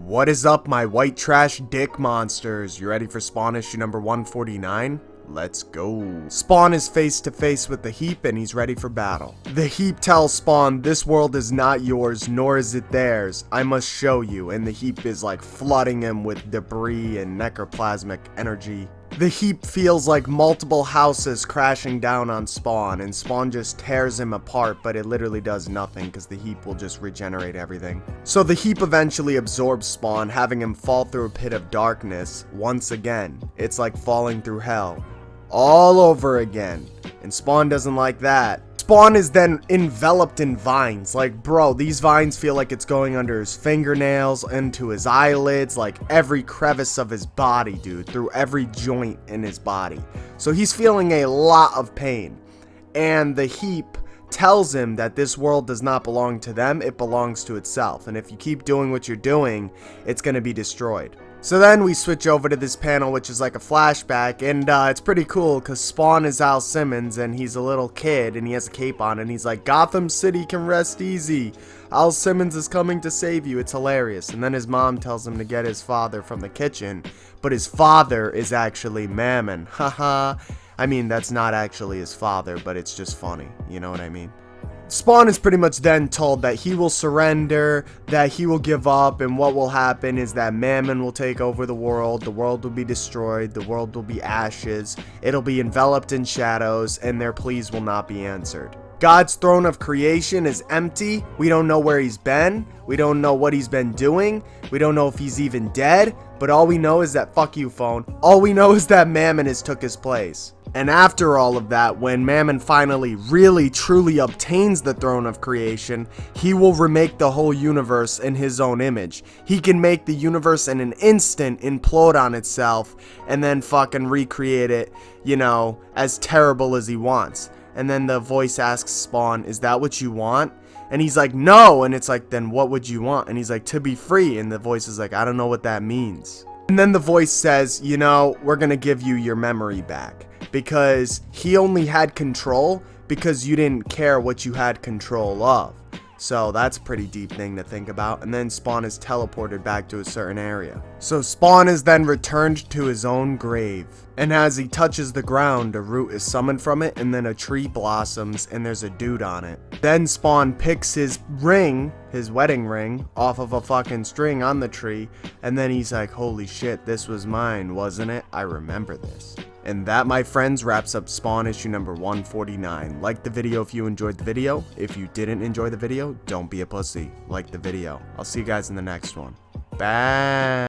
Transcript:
What is up, my white trash dick monsters? You ready for Spawn issue number 149? Let's go. Spawn is face to face with the Heap and he's ready for battle. The Heap tells Spawn, this world is not yours, nor is it theirs. I must show you. And the Heap is like flooding him with debris and necroplasmic energy. The Heap feels like multiple houses crashing down on Spawn, and Spawn just tears him apart, but it literally does nothing because the Heap will just regenerate everything. So the Heap eventually absorbs Spawn, having him fall through a pit of darkness once again. It's like falling through hell all over again, and Spawn doesn't like that. Spawn is then enveloped in vines. Like, bro, these vines feel like it's going under his fingernails, into his eyelids, like every crevice of his body, dude, through every joint in his body. So he's feeling a lot of pain. And the Heap tells him that this world does not belong to them, it belongs to itself. And if you keep doing what you're doing, it's going to be destroyed. So then we switch over to this panel, which is like a flashback, and it's pretty cool because Spawn is Al Simmons and he's a little kid and he has a cape on and he's like, Gotham City can rest easy. Al Simmons is coming to save you. It's hilarious. And then his mom tells him to get his father from the kitchen, but his father is actually Mammon. Haha. I mean, that's not actually his father, but it's just funny. You know what I mean? Spawn is pretty much then told that he will surrender, that he will give up, and what will happen is that Mammon will take over the world will be destroyed, the world will be ashes, it'll be enveloped in shadows, and their pleas will not be answered. God's throne of creation is empty. We don't know where he's been. We don't know what he's been doing. We don't know if he's even dead. But all we know is that, fuck you, phone. All we know is that Mammon has took his place. And after all of that, when Mammon finally really truly obtains the throne of creation, he will remake the whole universe in his own image. He can make the universe in an instant implode on itself and then fucking recreate it, you know, as terrible as he wants. And then the voice asks Spawn, is that what you want? And he's like, no. And it's like, then what would you want? And he's like, to be free. And the voice is like, I don't know what that means. And then the voice says, you know, we're going to give you your memory back. Because he only had control because you didn't care what you had control of. So that's a pretty deep thing to think about. And then Spawn is teleported back to a certain area. So Spawn is then returned to his own grave. And as he touches the ground, a root is summoned from it, and then a tree blossoms, and there's a dude on it. Then Spawn picks his ring, his wedding ring, off of a fucking string on the tree, and then he's like, holy shit, this was mine, wasn't it? I remember this. And that, my friends, wraps up Spawn issue number 149. Like the video if you enjoyed the video. If you didn't enjoy the video, don't be a pussy. Like the video. I'll see you guys in the next one. Bye.